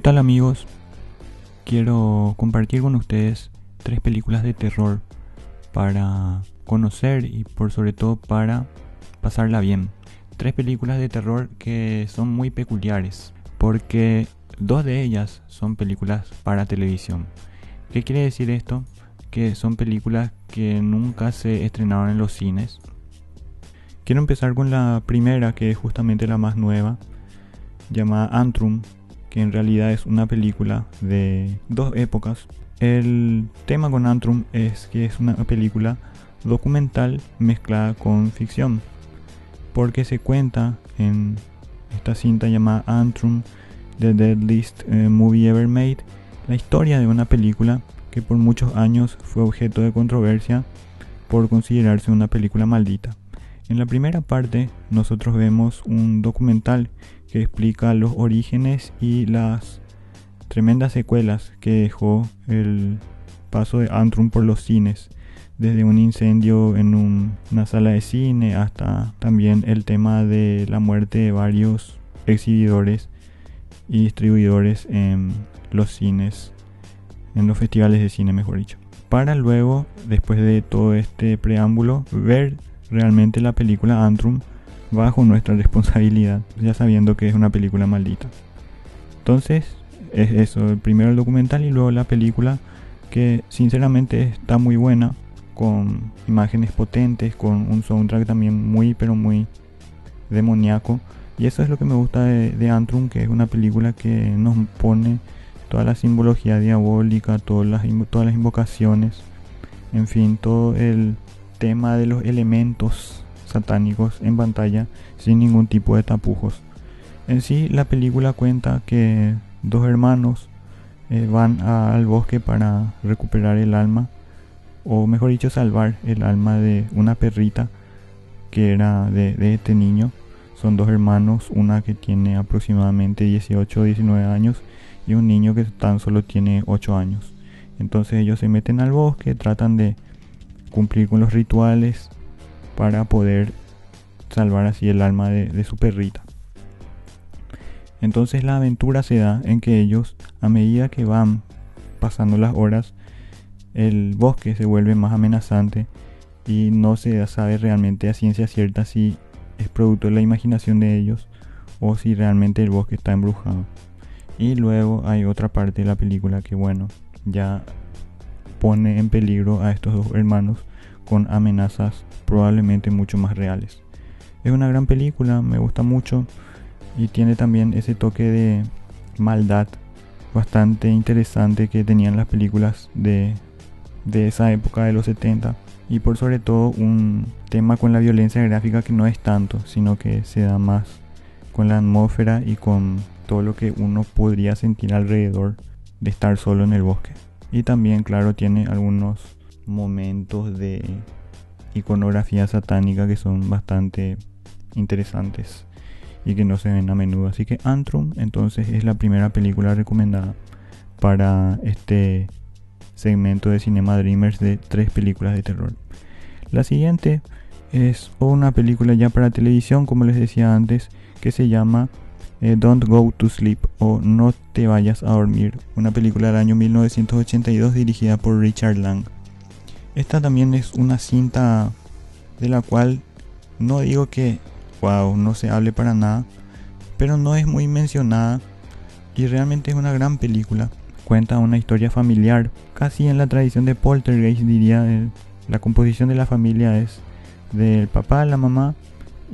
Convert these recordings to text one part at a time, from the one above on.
¿Qué tal, amigos? Quiero compartir con ustedes 3 películas de terror para conocer y por sobre todo para pasarla bien. 3 películas de terror que son muy peculiares porque 2 de ellas son películas para televisión. ¿Qué quiere decir esto? Que son películas que nunca se estrenaron en los cines. Quiero empezar con la primera, que es justamente la más nueva, llamada Antrum, que en realidad es una película de 2 épocas. El tema con Antrum es que es una película documental mezclada con ficción, porque se cuenta en esta cinta llamada Antrum, The Deadliest Movie Ever Made, la historia de una película que por muchos años fue objeto de controversia por considerarse una película maldita. En la primera parte nosotros vemos un documental que explica los orígenes y las tremendas secuelas que dejó el paso de Antrum por los cines, desde un incendio en una sala de cine hasta también el tema de la muerte de varios exhibidores y distribuidores en los cines, en los festivales de cine, mejor dicho, para luego, después de todo este preámbulo, ver realmente la película Antrum bajo nuestra responsabilidad, ya sabiendo que es una película maldita. Entonces es eso, primero el documental y luego la película, que sinceramente está muy buena, con imágenes potentes, con un soundtrack también muy pero muy demoníaco. Y eso es lo que me gusta de Antrum, que es una película que nos pone toda la simbología diabólica, todas las invocaciones, en fin, todo el tema de los elementos satánicos en pantalla sin ningún tipo de tapujos. En sí, la película cuenta que 2 hermanos van al bosque para recuperar el alma, o mejor dicho, salvar el alma de una perrita que era de este niño. Son 2 hermanos, una que tiene aproximadamente 18 o 19 años y un niño que tan solo tiene 8 años. Entonces ellos se meten al bosque, tratan de cumplir con los rituales para poder salvar así el alma de su perrita. Entonces la aventura se da en que ellos, a medida que van pasando las horas, el bosque se vuelve más amenazante y no se sabe realmente a ciencia cierta si es producto de la imaginación de ellos o si realmente el bosque está embrujado. Y luego hay otra parte de la película que, bueno, ya pone en peligro a estos 2 hermanos con amenazas probablemente mucho más reales. Es una gran película, me gusta mucho y tiene también ese toque de maldad bastante interesante que tenían las películas de esa época de los 70, y por sobre todo un tema con la violencia gráfica que no es tanto, sino que se da más con la atmósfera y con todo lo que uno podría sentir alrededor de estar solo en el bosque. Y también, claro, tiene algunos momentos de iconografía satánica que son bastante interesantes y que no se ven a menudo. Así que Antrum entonces es la primera película recomendada para este segmento de Cinema Dreamers de 3 películas de terror. La siguiente es una película ya para televisión, como les decía antes, que se llama Don't Go to Sleep, o No te vayas a dormir, una película del año 1982 dirigida por Richard Lang. Esta también es una cinta de la cual no digo que wow, no se hable para nada, pero no es muy mencionada y realmente es una gran película. Cuenta una historia familiar, casi en la tradición de Poltergeist, diría. La composición de la familia es del papá, la mamá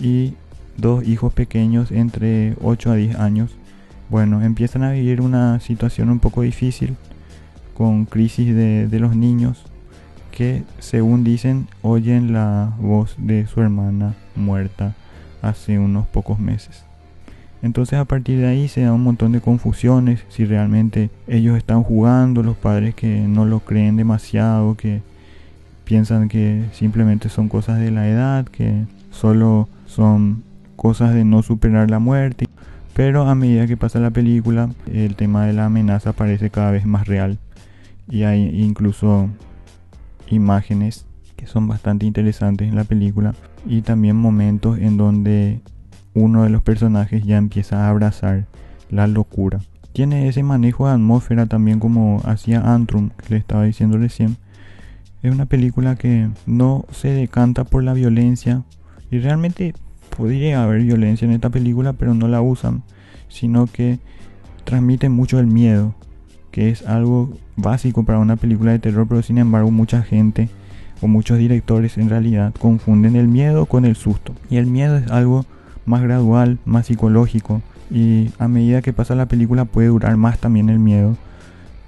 y 2 hijos pequeños entre 8 a 10 años. Bueno, empiezan a vivir una situación un poco difícil, con crisis de los niños, que según dicen oyen la voz de su hermana muerta hace unos pocos meses. Entonces a partir de ahí se da un montón de confusiones, si realmente ellos están jugando, los padres que no lo creen demasiado, que piensan que simplemente son cosas de la edad, que solo son cosas de no superar la muerte. Pero a medida que pasa la película, el tema de la amenaza parece cada vez más real y hay incluso imágenes que son bastante interesantes en la película, y también momentos en donde uno de los personajes ya empieza a abrazar la locura. tiene ese manejo de atmósfera también como hacía Antrum, que le estaba diciendo recién. Es una película que no se decanta por la violencia, y realmente podría haber violencia en esta película, pero no la usan, sino que transmite mucho el miedo, que es algo básico para una película de terror, pero sin embargo mucha gente o muchos directores en realidad confunden el miedo con el susto. Y el miedo es algo más gradual, más psicológico, y a medida que pasa la película puede durar más también el miedo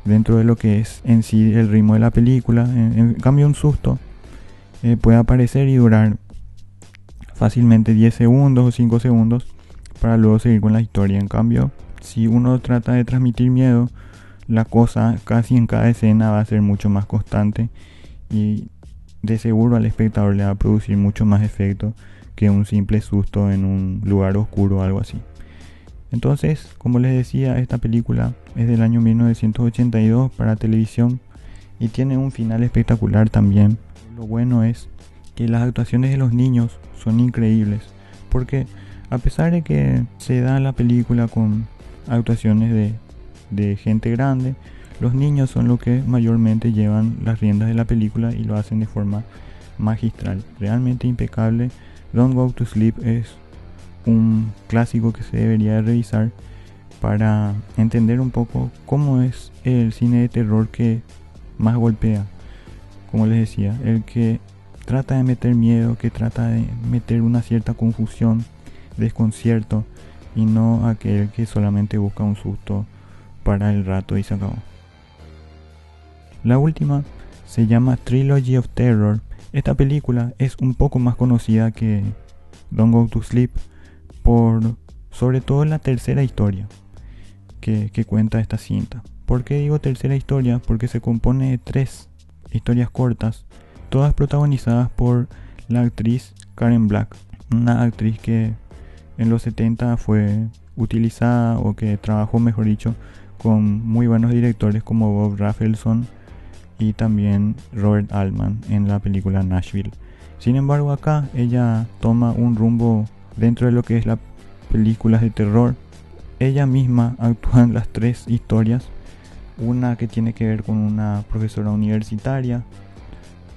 dentro de lo que es en sí el ritmo de la película. En cambio, un susto puede aparecer y durar fácilmente 10 segundos o 5 segundos para luego seguir con la historia. En cambio, si uno trata de transmitir miedo, la cosa casi en cada escena va a ser mucho más constante, y de seguro al espectador le va a producir mucho más efecto que un simple susto en un lugar oscuro o algo así. Entonces, como les decía, esta película es del año 1982 para televisión y tiene un final espectacular también. Lo bueno es que las actuaciones de los niños son increíbles, porque a pesar de que se da la película con actuaciones de gente grande, los niños son los que mayormente llevan las riendas de la película y lo hacen de forma magistral, realmente impecable. Don't Go to Sleep es un clásico que se debería de revisar para entender un poco cómo es el cine de terror que más golpea. Como les decía, el que trata de meter miedo, que trata de meter una cierta confusión, desconcierto, y no aquel que solamente busca un susto para el rato y se acabó. La última se llama Trilogy of Terror. Esta película es un poco más conocida que Don't Go to Sleep por sobre todo la tercera historia que cuenta esta cinta. ¿Por qué digo tercera historia? Porque se compone de 3 historias cortas, todas protagonizadas por la actriz Karen Black, una actriz que en los 70 fue utilizada, o que trabajó, mejor dicho, con muy buenos directores como Bob Rafelson y también Robert Altman en la película Nashville. Sin embargo, acá ella toma un rumbo dentro de lo que es las películas de terror. Ella misma actúa en las 3 historias, una que tiene que ver con una profesora universitaria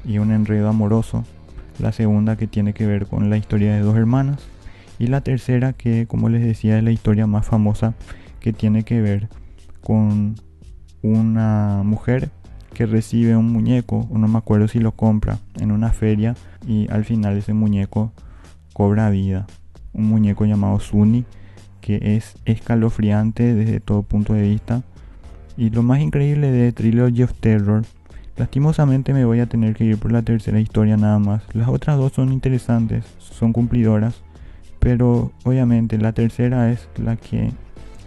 y un enredo amoroso, la segunda que tiene que ver con la historia de 2 hermanas, y la tercera que, como les decía, es la historia más famosa, que tiene que ver con una mujer que recibe un muñeco, o no me acuerdo si lo compra en una feria, y al final ese muñeco cobra vida. Un muñeco llamado Sunny, que es escalofriante desde todo punto de vista. Y lo más increíble de Trilogy of Terror, lastimosamente me voy a tener que ir por la tercera historia nada más. Las otras 2 son interesantes, son cumplidoras, pero obviamente la tercera es la que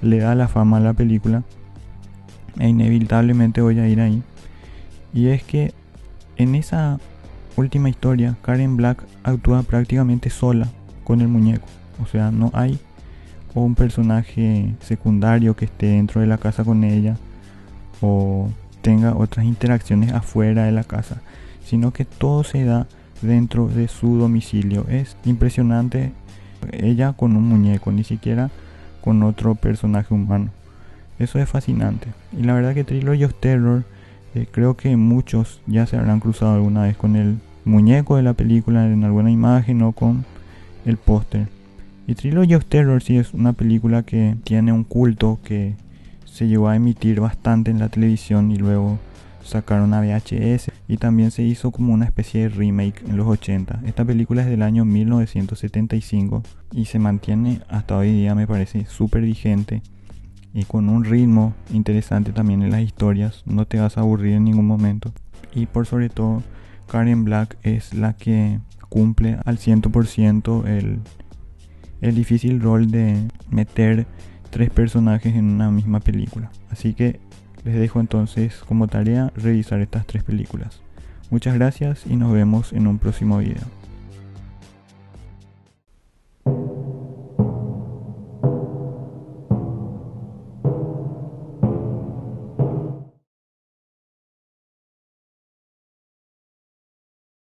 le da la fama a la película, e inevitablemente voy a ir ahí. Y es que en esa última historia Karen Black actúa prácticamente sola con el muñeco. O sea, no hay un personaje secundario que esté dentro de la casa con ella o tenga otras interacciones afuera de la casa, sino que todo se da dentro de su domicilio. Es impresionante, ella con un muñeco, ni siquiera con otro personaje humano. Eso es fascinante. Y la verdad que Trilogy of Terror, creo que muchos ya se habrán cruzado alguna vez con el muñeco de la película en alguna imagen o con el póster. Y Trilogy of Terror sí es una película que tiene un culto, que se llegó a emitir bastante en la televisión y luego sacaron a VHS, y también se hizo como una especie de remake en los 80. Esta película es del año 1975 y se mantiene hasta hoy día, me parece súper vigente y con un ritmo interesante también en las historias. No te vas a aburrir en ningún momento, y por sobre todo Karen Black es la que cumple al 100% el difícil rol de meter 3 personajes en una misma película. Así que les dejo entonces como tarea revisar estas 3 películas. Muchas gracias y nos vemos en un próximo video.